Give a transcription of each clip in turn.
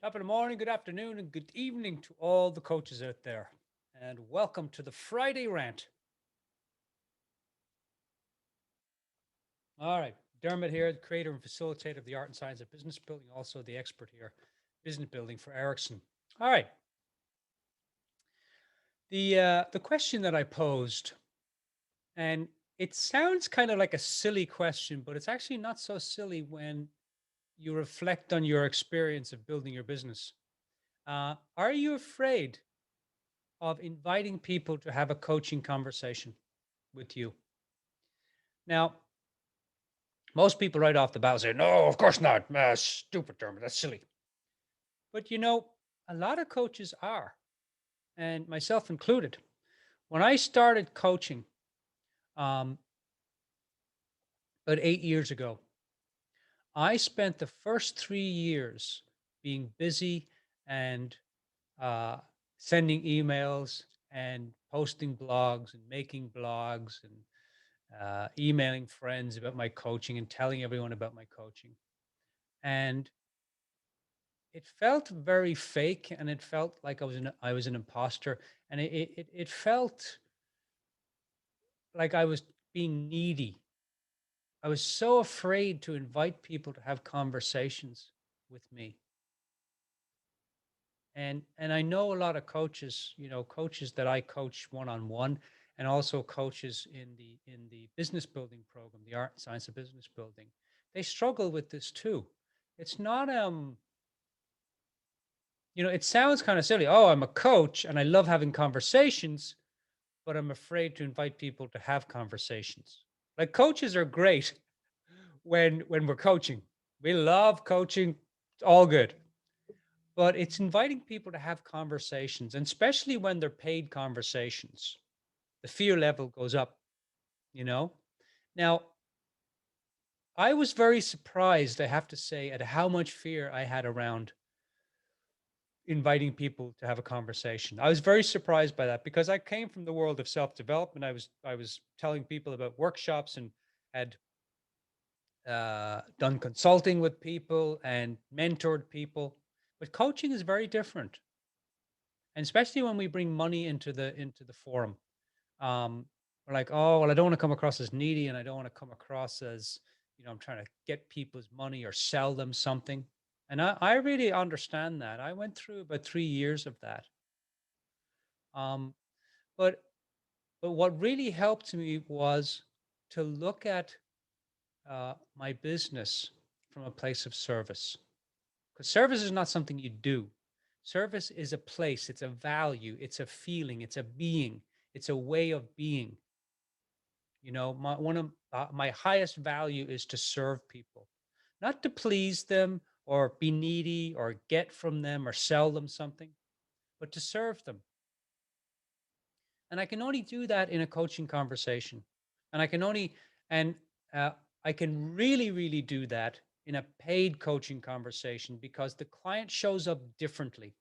Top of the morning, good afternoon, and good evening to all the coaches out there. And welcome to the Friday rant. All right, Dermot here, the creator and facilitator of the art and science of business building, also the expert here, business building for Ericsson. All right, the question that I posed, and it sounds kind of like a silly question, but it's actually not so silly when you reflect on your experience of building your business. Are you afraid of inviting people to have a coaching conversation with you? Now, most people right off the bat say, no, of course not. Stupid, Dermot. That's silly. But a lot of coaches are, and myself included. When I started coaching um, about 8 years ago, I spent the first 3 years being busy and uh, sending emails and posting blogs and making blogs and emailing friends about my coaching and telling everyone about my coaching. And it felt very fake, and it felt like I was an imposter, and it felt like I was being needy. I was so afraid to invite people to have conversations with me. And I know a lot of coaches, coaches that I coach one on one, and also coaches in the business building program, the art and science of business building. They struggle with this too. It's not it sounds kind of silly. Oh, I'm a coach and I love having conversations, but I'm afraid to invite people to have conversations. Like, coaches are great when we're coaching. We love coaching. It's all good. But it's inviting people to have conversations, and especially when they're paid conversations. The fear level goes up, you know? Now, I was very surprised, I have to say, at how much fear I had around inviting people to have a conversation. I was very surprised by that because I came from the world of self-development. I was telling people about workshops and had done consulting with people and mentored people. But coaching is very different, and especially when we bring money into the forum. We're like, oh well, I don't want to come across as needy, and I don't want to come across as I'm trying to get people's money or sell them something. And I really understand that. I went through about 3 years of that. Um, but but what really helped me was to look at my business from a place of service. Because service is not something you do. Service is a place, it's a value, it's a feeling, it's a being, it's a way of being. One of my highest value is to serve people, not to please them or be needy or get from them or sell them something, but to serve them. And I can only do that in a coaching conversation. And I can only, and uh, I can really, really do that in a paid coaching conversation because the client shows up differently.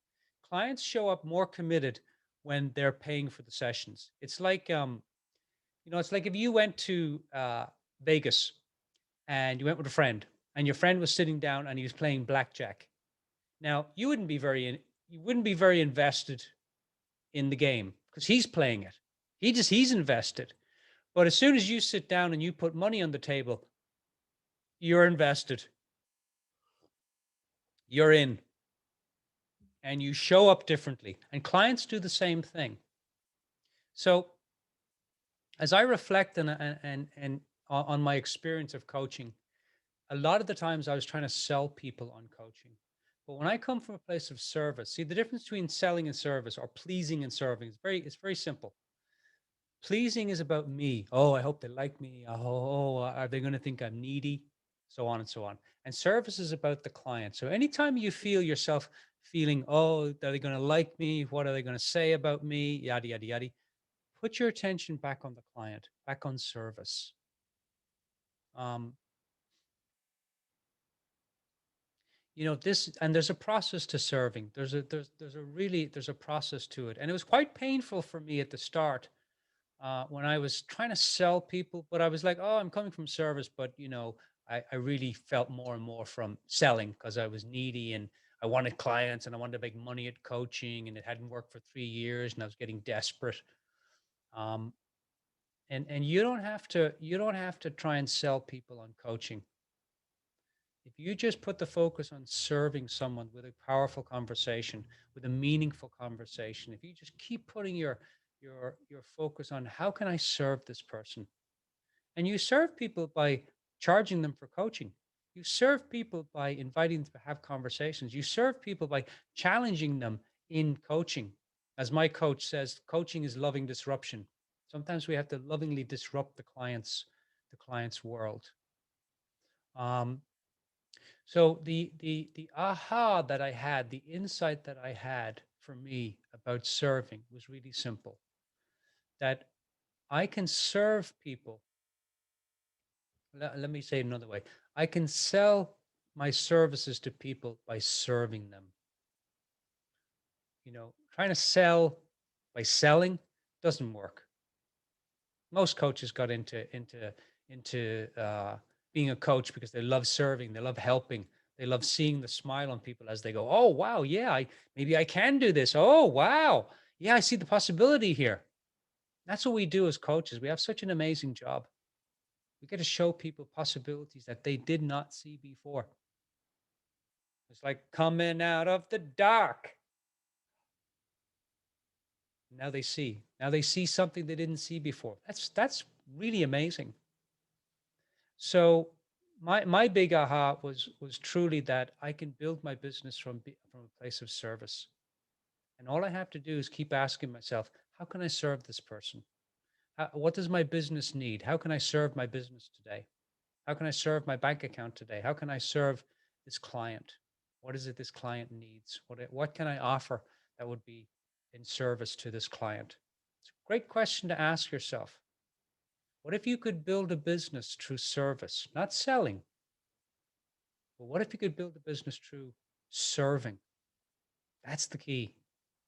Clients show up more committed when they're paying for the sessions. It's like if you went to Vegas and you went with a friend, and your friend was sitting down and he was playing blackjack. Now, you wouldn't be very invested in the game because he's playing it. He's invested. But as soon as you sit down and you put money on the table, you're invested. You're in, and you show up differently. And clients do the same thing. So as I reflect and on my experience of coaching, a lot of the times I was trying to sell people on coaching. But when I come from a place of service, see the difference between selling and service, or pleasing and serving, it's very simple. Pleasing is about me. Oh, I hope they like me. Oh, are they going to think I'm needy? So on and so on. And service is about the client. So anytime you feel yourself feeling, oh, are they going to like me? What are they going to say about me? Yada, yada, yada. Put your attention back on the client, back on service. Um, this, and there's a process to serving. There's a process to it. And it was quite painful for me at the start when I was trying to sell people, but I was like, oh, I'm coming from service, but I really felt more and more from selling because I was needy and I wanted clients and I wanted to make money at coaching, and it hadn't worked for 3 years, and I was getting desperate. Um, and you don't have to try and sell people on coaching. If you just put the focus on serving someone with a powerful conversation, with a meaningful conversation, if you just keep putting your focus on how can I serve this person, and you serve people by charging them for coaching. You serve people by inviting them to have conversations. You serve people by challenging them in coaching. As my coach says, coaching is loving disruption. Sometimes we have to lovingly disrupt the client's world. Um, so the aha that I had, the insight that I had for me about serving was really simple. That I can serve people. Let me say it another way. I can sell my services to people by serving them. Trying to sell by selling doesn't work. Most coaches got into being a coach because they love serving, they love helping, they love seeing the smile on people as they go, "Oh wow, yeah, maybe I can do this. Oh wow, yeah, I see the possibility here." That's what we do as coaches. We have such an amazing job. We get to show people possibilities that they did not see before. It's like coming out of the dark. Now they see. Now they see something they didn't see before. That's really amazing. So my big aha was truly that I can build my business from a place of service. And all I have to do is keep asking myself, how can I serve this person? What does my business need? How can I serve my business today? How can I serve my bank account today? How can I serve this client? What is it this client needs? What can I offer that would be in service to this client? It's a great question to ask yourself. What if you could build a business through service, not selling, but what if you could build a business through serving? That's the key.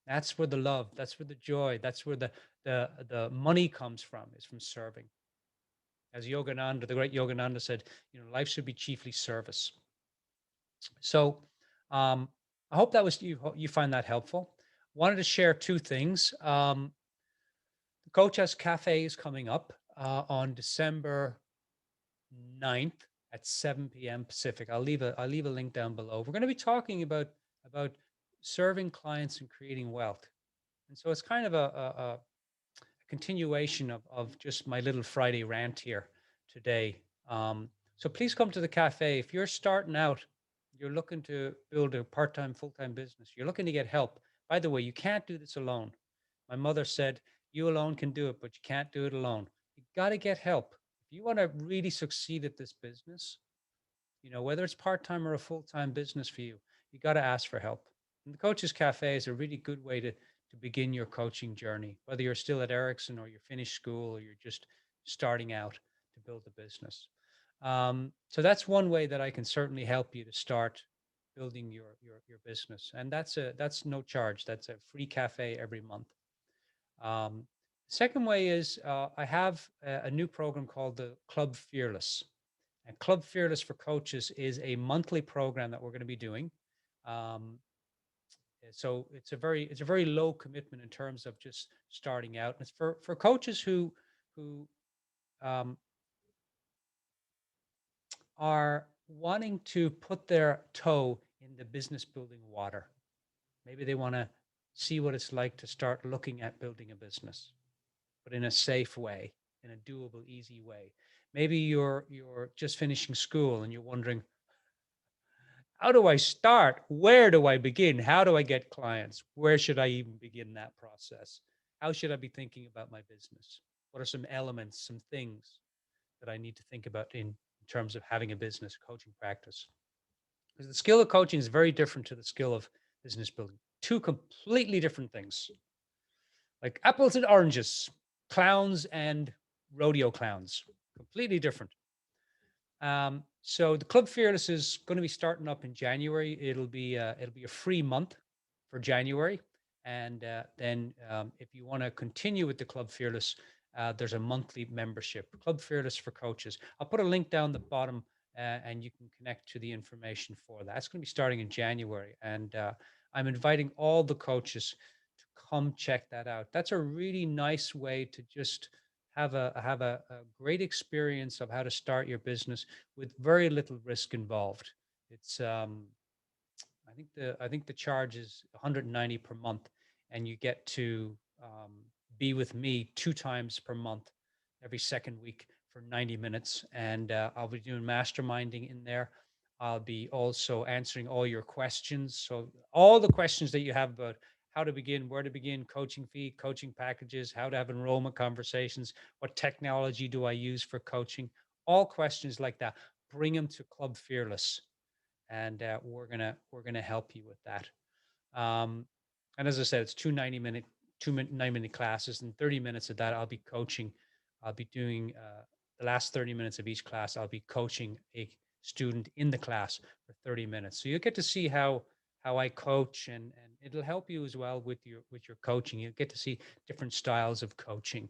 That's where the love, that's where the joy, that's where the money comes from, is from serving. As Yogananda, the great Yogananda said, life should be chiefly service. So I hope that was you find that helpful. Wanted to share two things. The Coach House Cafe is coming up on December 9th at 7 p.m. Pacific. I'll leave a link down below. We're going to be talking about serving clients and creating wealth. And so it's kind of a continuation of just my little Friday rant here today. So please come to the cafe. If you're starting out, you're looking to build a part-time, full-time business, you're looking to get help. By the way, you can't do this alone. My mother said, you alone can do it, but you can't do it alone. You got to get help. If you want to really succeed at this business, whether it's part-time or a full-time business for you, you got to ask for help. And the Coaches Cafe is a really good way to begin your coaching journey, whether you're still at Ericsson or you're finished school or you're just starting out to build a business. So that's one way that I can certainly help you to start building your business. And that's no charge. That's a free cafe every month. Um, Second way is I have a new program called the Club Fearless. And Club Fearless for Coaches is a monthly program that we're going to be doing. Um, so it's a very low commitment in terms of just starting out. And it's for coaches who um, are wanting to put their toe in the business building water. Maybe they want to see what it's like to start looking at building a business, but in a safe way, in a doable, easy way. Maybe you're just finishing school and you're wondering, how do I start? Where do I begin? How do I get clients? Where should I even begin that process? How should I be thinking about my business? What are some elements, some things that I need to think about in terms of having a business coaching practice? Because the skill of coaching is very different to the skill of business building. Two completely different things, like apples and oranges, clowns and rodeo clowns, completely different. So the Club Fearless is going to be starting up in January. It'll be a free month for January, and then if you want to continue with the Club Fearless, there's a monthly membership, Club Fearless for Coaches. I'll put a link down the bottom and you can connect to the information for that. It's going to be starting in January, and I'm inviting all the coaches to come check that out. That's a really nice way to just have a great experience of how to start your business with very little risk involved. It's I think the charge is 190 per month, and you get to be with me 2 times per month, every second week for 90 minutes, and I'll be doing masterminding in there. I'll be also answering all your questions. So all the questions that you have about how to begin, where to begin, coaching fee, coaching packages, how to have enrollment conversations, what technology do I use for coaching, all questions like that. Bring them to Club Fearless, and we're gonna help you with that. Um, and as I said, it's 2 90-minute, 9-minute classes, and 30 minutes of that I'll be coaching. I'll be doing the last 30 minutes of each class. I'll be coaching a student in the class for 30 minutes. So you'll get to see how I coach, and it'll help you as well with your coaching. You'll get to see different styles of coaching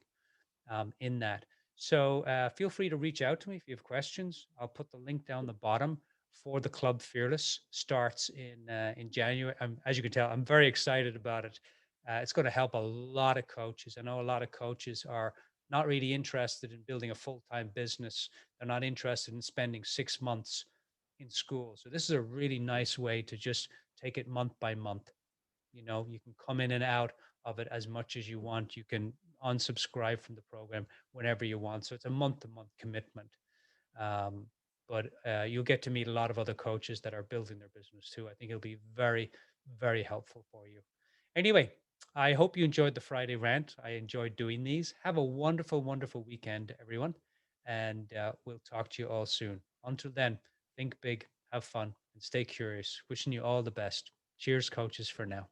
in that. So feel free to reach out to me if you have questions. I'll put the link down the bottom for the Club Fearless. Starts in January. As you can tell, I'm very excited about it. It's going to help a lot of coaches. I know a lot of coaches are not really interested in building a full-time business. They're not interested in spending 6 months in school. So this is a really nice way to just take it month by month. You can come in and out of it as much as you want. You can unsubscribe from the program whenever you want. So it's a month to month commitment. Um, but you'll get to meet a lot of other coaches that are building their business too. I think it'll be very, very helpful for you. Anyway, I hope you enjoyed the Friday rant. I enjoyed doing these. Have a wonderful, wonderful weekend, everyone. And we'll talk to you all soon. Until then, think big, have fun, and stay curious. Wishing you all the best. Cheers, coaches, for now.